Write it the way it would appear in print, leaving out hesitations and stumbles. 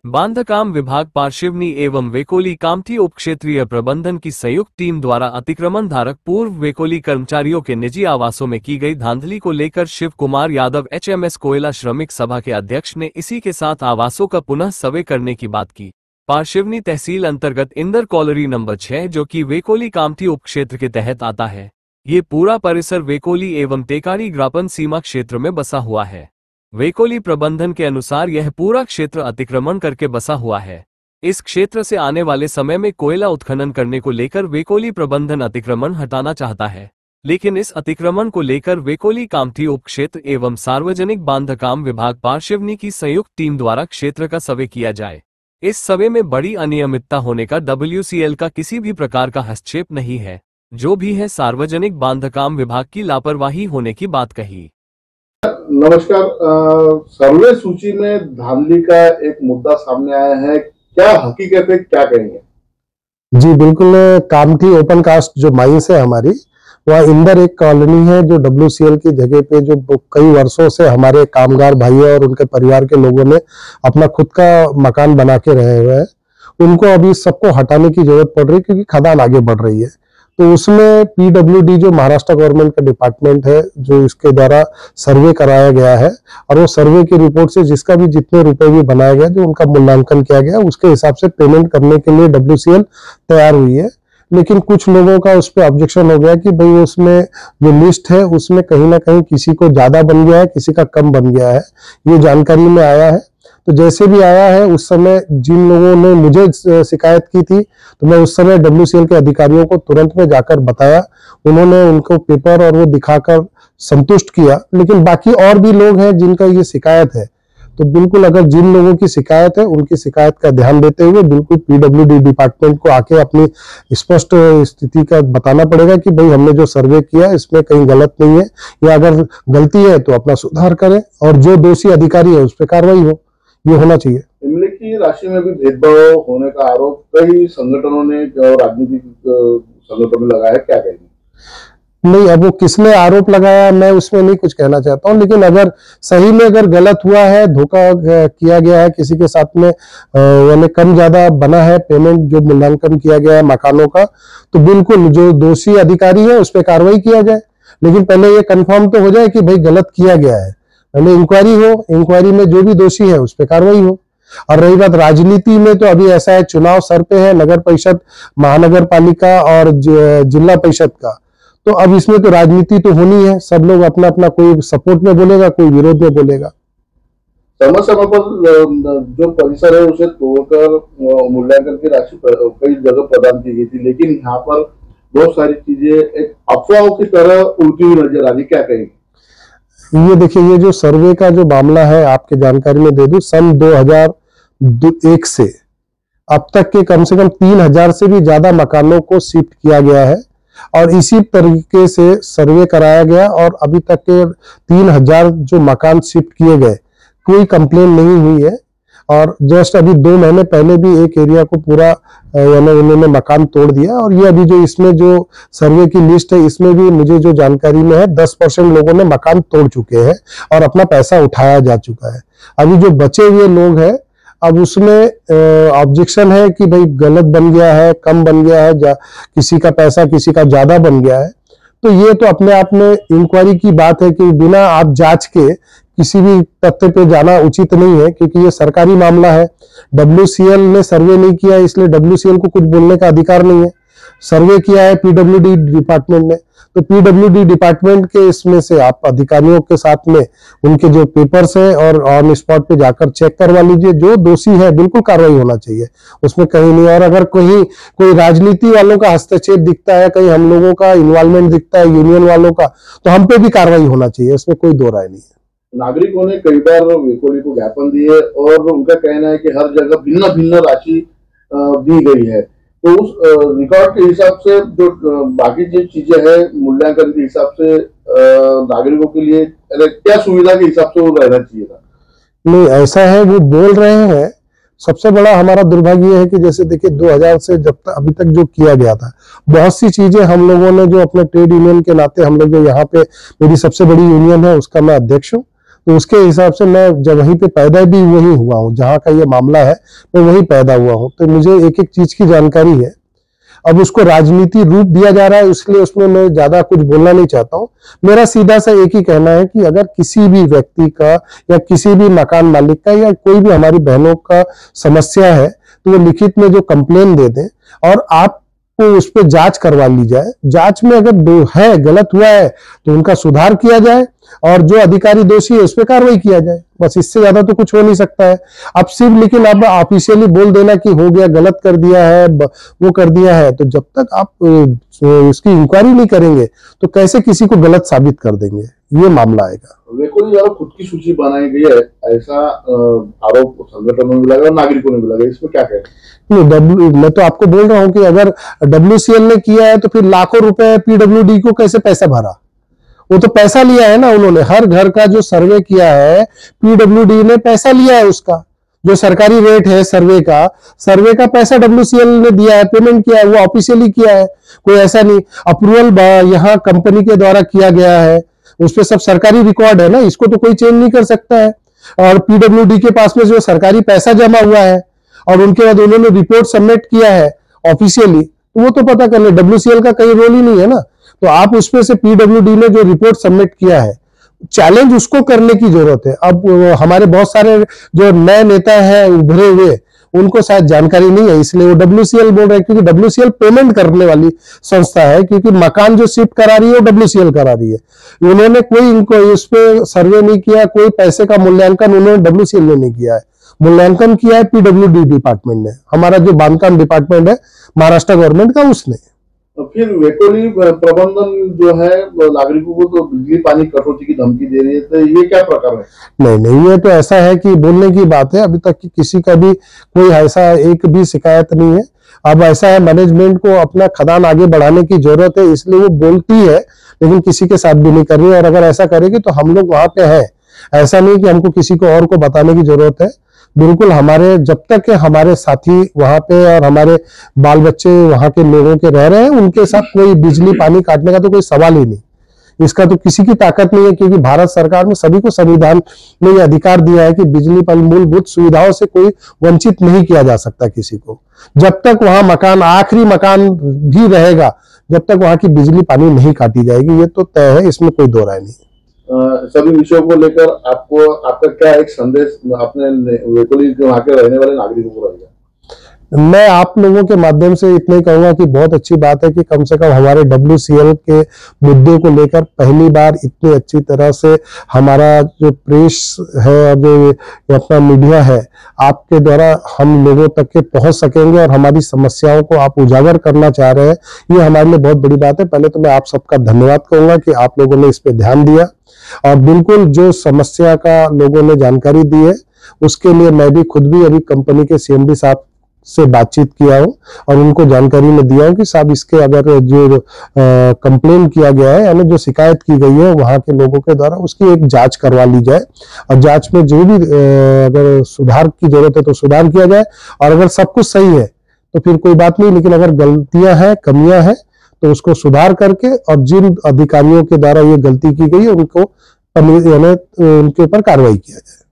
बांधकाम विभाग पार्शिवनी एवं वेकोली कामठी उपक्षेत्रीय प्रबंधन की संयुक्त टीम द्वारा अतिक्रमण धारक पूर्व वेकोली कर्मचारियों के निजी आवासों में की गई धांधली को लेकर शिव कुमार यादव HMS कोयला श्रमिक सभा के अध्यक्ष ने इसी के साथ आवासों का पुनः सर्वे करने की बात की। पार्शिवनी तहसील अंतर्गत इंदर कॉलोनी नंबर 6 जो कि वेकोली कामठी उपक्षेत्र के तहत आता है, ये पूरा परिसर वेकोली एवं टेकारी ग्रापन सीमा क्षेत्र में बसा हुआ है। वेकोली प्रबंधन के अनुसार यह पूरा क्षेत्र अतिक्रमण करके बसा हुआ है। इस क्षेत्र से आने वाले समय में कोयला उत्खनन करने को लेकर वेकोली प्रबंधन अतिक्रमण हटाना चाहता है, लेकिन इस अतिक्रमण को लेकर वेकोली कामठी उपक्षेत्र एवं सार्वजनिक बांधकाम विभाग पार्शिवनी की संयुक्त टीम द्वारा क्षेत्र का सर्वे किया जाए। इस सर्वे में बड़ी अनियमितता होने का WCL का किसी भी प्रकार का हस्तक्षेप नहीं है, जो भी है सार्वजनिक बांधकाम विभाग की लापरवाही होने की बात कही। नमस्कार। सर्वे सूची में धांधली का एक मुद्दा सामने आया है, क्या हकीकत है, क्या कहेंगे? जी बिल्कुल। कामठी ओपन कास्ट जो माइंस है हमारी, वह इंदर एक कॉलोनी है जो WCL की जगह पे जो कई वर्षों से हमारे कामगार भाई और उनके परिवार के लोगों ने अपना खुद का मकान बना के रहे हुए हैं। उनको अभी सबको हटाने की जरूरत पड़ रही है क्योंकि खदान आगे बढ़ रही है। तो उसमें PWD जो महाराष्ट्र गवर्नमेंट का डिपार्टमेंट है, जो इसके द्वारा सर्वे कराया गया है और वो सर्वे की रिपोर्ट से जिसका भी जितने रुपए भी बनाया गया, जो उनका मूल्यांकन किया गया, उसके हिसाब से पेमेंट करने के लिए WCL तैयार हुई है। लेकिन कुछ लोगों का उस पर ऑब्जेक्शन हो गया कि भाई उसमें जो लिस्ट है उसमें कहीं ना कहीं किसी को ज्यादा बन गया है, किसी का कम बन गया है, ये जानकारी में आया है। तो जैसे भी आया है, उस समय जिन लोगों ने मुझे शिकायत की थी, तो मैं उस समय WCL के अधिकारियों को तुरंत में जाकर बताया। उन्होंने उनको पेपर और वो दिखाकर संतुष्ट किया। लेकिन बाकी और भी लोग हैं जिनका ये शिकायत है, तो बिल्कुल अगर जिन लोगों की शिकायत है उनकी शिकायत का ध्यान देते हुए बिल्कुल PWD डिपार्टमेंट को आके अपनी स्पष्ट स्थिति का बताना पड़ेगा कि भाई हमने जो सर्वे किया इसमें कहीं गलत नहीं है, या अगर गलती है तो अपना सुधार करें और जो दोषी अधिकारी है उस पर कार्रवाई हो, ये होना चाहिए। इमली की राशि में भी भेदभाव होने का आरोप कई संगठनों ने और राजनीतिक संगठनों ने लगाया है, क्या कहेंगे? नहीं, अब वो किसने आरोप लगाया मैं उसमें नहीं कुछ कहना चाहता हूँ, लेकिन अगर सही में अगर गलत हुआ है, धोखा किया गया है किसी के साथ में, यानी कम ज्यादा बना है पेमेंट जो मूल्यांकन किया गया है मकानों का, तो बिल्कुल जो दोषी अधिकारी है उस पर कार्रवाई किया जाए। लेकिन पहले ये कंफर्म तो हो जाए कि भाई गलत किया गया है, पहले इंक्वायरी हो, इंक्वायरी में जो भी दोषी है उस पर कार्रवाई हो। और रही बात राजनीति में, तो अभी ऐसा है चुनाव सर पे है, नगर परिषद, महानगर पालिका और जिला परिषद का, तो अब इसमें तो राजनीति तो होनी है। सब लोग अपना अपना, कोई सपोर्ट में बोलेगा, कोई विरोध में बोलेगा। समय समय पर जो परिसर है उसे तोड़कर मूल्यांकन की राशि कई जगह प्रदान की गई थी, लेकिन यहाँ पर बहुत सारी चीजें एक अफवाहों की तरह उड़ती हुई नजर आ रही, क्या कहेंगे? ये देखिए, ये जो सर्वे का जो मामला है आपके जानकारी में दे दूं, सन 2001 से अब तक के कम से कम 3000 से भी ज्यादा मकानों को शिफ्ट किया गया है और इसी तरीके से सर्वे कराया गया और अभी तक के 3000 जो मकान शिफ्ट किए गए, कोई कंप्लेन नहीं हुई है। और जस्ट अभी 2 महीने पहले भी एक एरिया को पूरा यानी उन्होंने मकान तोड़ दिया। और ये अभी जो इसमें जो सर्वे की लिस्ट है, इसमें भी मुझे जो जानकारी में है 10% लोगों ने मकान तोड़ चुके हैं और अपना पैसा उठाया जा चुका है। अभी जो बचे हुए लोग हैं, अब उसमें ऑब्जेक्शन है कि भाई गलत बन गया है, कम बन गया है, किसी का पैसा किसी का ज्यादा बन गया है। तो ये तो अपने आप में इंक्वायरी की बात है कि बिना आप जांच के किसी भी तथ्य पे जाना उचित नहीं है, क्योंकि ये सरकारी मामला है। WCL ने सर्वे नहीं किया, इसलिए WCL को कुछ बोलने का अधिकार नहीं है। सर्वे किया है PWD डिपार्टमेंट ने, तो PWD डिपार्टमेंट के इसमें से आप अधिकारियों के साथ में उनके जो पेपर्स है और ऑन स्पॉट पे जाकर चेक करवा लीजिए। जो दोषी है बिल्कुल कार्रवाई होना चाहिए, उसमें कहीं नहीं। और अगर कोई राजनीति वालों का हस्तक्षेप दिखता है, कहीं हम लोगों का इन्वॉल्वमेंट दिखता है, यूनियन वालों का, तो हम पे भी कार्रवाई होना चाहिए, इसमें कोई दो राय नहीं है। नागरिकों ने कई बार वेकोली को ज्ञापन दिए और उनका कहना है कि हर जगह भिन्न भिन्न राशि दी गई है, तो उस रिकॉर्ड के हिसाब से जो बाकी जो चीजें हैं मूल्यांकन के हिसाब से नागरिकों के लिए क्या सुविधा के हिसाब से वो रहना चाहिए था? नहीं, ऐसा है, वो बोल रहे हैं। सबसे बड़ा हमारा दुर्भाग्य है कि जैसे देखिए 2000 से जब तक अभी तक जो किया गया था, बहुत सी चीजें हम लोगों ने जो अपने ट्रेड यूनियन के नाते, हम लोग जो यहाँ पे, मेरी सबसे बड़ी यूनियन है उसका मैं अध्यक्ष हूँ, तो उसके हिसाब से मैं जब वहीं पे पैदा भी वही हुआ हूँ, जहाँ का ये मामला है मैं वहीं पैदा हुआ हूँ, तो मुझे एक एक चीज की जानकारी है। अब उसको राजनीति रूप दिया जा रहा है, इसलिए उसमें मैं ज्यादा कुछ बोलना नहीं चाहता हूँ। मेरा सीधा सा एक ही कहना है कि अगर किसी भी व्यक्ति का या किसी भी मकान मालिक का या कोई भी हमारी बहनों का समस्या है तो वो लिखित में जो कंप्लेन दे दें और आपको उस पर जांच करवा ली जाए। जांच में अगर है गलत हुआ है तो उनका सुधार किया जाए और जो अधिकारी दोषी है उस पर कार्रवाई किया जाए। बस इससे ज्यादा तो कुछ हो नहीं सकता है। अब सिर्फ लेकिन आप ऑफिशियली बोल देना कि हो गया, गलत कर दिया है, वो कर दिया है, तो जब तक आप इसकी इंक्वायरी नहीं करेंगे तो कैसे किसी को गलत साबित कर देंगे, ये मामला आएगा। वेकोली द्वारा खुद की सूची बनाई गई है, ऐसा आरोप संगठनों में भी लगा और नागरिकों ने भी लगा, इसमें क्या कहते हैं? मैं तो आपको बोल रहा हूँ कि अगर WCL ने किया है तो फिर लाखों रुपए PWD को कैसे पैसा भरा? वो तो पैसा लिया है ना उन्होंने। हर घर का जो सर्वे किया है PWD ने पैसा लिया है, उसका जो सरकारी रेट है सर्वे का पैसा WCL ने दिया है, पेमेंट किया है, वो ऑफिशियली किया है। कोई ऐसा नहीं अप्रूवल यहाँ कंपनी के द्वारा किया गया है, उस पर सब सरकारी रिकॉर्ड है ना, इसको तो कोई चेंज नहीं कर सकता है। और PWD के पास में जो सरकारी पैसा जमा हुआ है और उनके बाद उन्होंने रिपोर्ट सबमिट किया है ऑफिशियली, तो वो तो पता कर ले। WCL का कहीं रोल ही नहीं है ना। तो आप उसमें से PWD ने जो रिपोर्ट सबमिट किया है, चैलेंज उसको करने की जरूरत है। अब हमारे बहुत सारे जो नए नेता हैं उभरे हुए, उनको शायद जानकारी नहीं है, इसलिए वो WCL बोल रहे हैं, क्योंकि WCL पेमेंट करने वाली संस्था है, क्योंकि मकान जो शिफ्ट करा रही है वो WCL करा रही है। उन्होंने कोई इनको इस पे सर्वे नहीं किया, कोई पैसे का मूल्यांकन उन्होंने WCL ने नहीं किया है, मूल्यांकन किया है PWD डिपार्टमेंट ने, हमारा जो बांधकाम डिपार्टमेंट है महाराष्ट्र गवर्नमेंट का, उसने। फिर वेकोली प्रबंधन जो है नागरिकों को तो बिजली पानी कटौती की धमकी दे रही है, तो ये क्या प्रकार है? नहीं, ये तो ऐसा है कि बोलने की बात है। अभी तक की किसी का भी कोई ऐसा एक भी शिकायत नहीं है। अब ऐसा है, मैनेजमेंट को अपना खदान आगे बढ़ाने की जरूरत है, इसलिए वो बोलती है, लेकिन किसी के साथ भी नहीं कर रही है। और अगर ऐसा करेगी तो हम लोग वहां पे हैं, ऐसा नहीं कि हमको किसी को और को बताने की जरूरत है। बिल्कुल हमारे जब तक के हमारे साथी वहां पे और हमारे बाल बच्चे वहां के लोगों के रह रहे हैं, उनके साथ कोई बिजली पानी काटने का तो कोई सवाल ही नहीं। इसका तो किसी की ताकत नहीं है, क्योंकि भारत सरकार ने सभी को संविधान ने यह अधिकार दिया है कि बिजली पानी मूलभूत सुविधाओं से कोई वंचित नहीं किया जा सकता किसी को। जब तक वहां मकान, आखिरी मकान भी रहेगा, जब तक वहां की बिजली पानी नहीं काटी जाएगी, ये तो तय है, इसमें कोई दो राय नहीं। सभी विषयों को लेकर आपका क्या एक संदेश अपने वेकोली के वहां के रहने वाले नागरिकों को रहेगा? मैं आप लोगों के माध्यम से इतना ही कहूंगा कि बहुत अच्छी बात है कि कम से कम हमारे WCL के मुद्दे को लेकर पहली बार इतनी अच्छी तरह से हमारा जो प्रेस है और जो अपना मीडिया है, आपके द्वारा हम लोगों तक के पहुंच सकेंगे और हमारी समस्याओं को आप उजागर करना चाह रहे हैं, ये हमारे लिए बहुत बड़ी बात है। पहले तो मैं आप सबका धन्यवाद कहूंगा कि आप लोगों ने इस पे ध्यान दिया, और बिल्कुल जो समस्या का लोगों ने जानकारी दी है उसके लिए मैं भी खुद भी अभी कंपनी के CMD साहब से बातचीत किया हूं और उनको जानकारी में दिया हूं कि साहब इसके अगर जो कंप्लेन किया गया है, यानी जो शिकायत की गई है वहां के लोगों के द्वारा, उसकी एक जांच करवा ली जाए और जांच में जो भी अगर सुधार की जरूरत है तो सुधार किया जाए, और अगर सब कुछ सही है तो फिर कोई बात नहीं, लेकिन अगर गलतियां हैं, कमियां हैं, तो उसको सुधार करके और जिन अधिकारियों के द्वारा ये गलती की गई है उनको उनके ऊपर कार्रवाई किया जाए।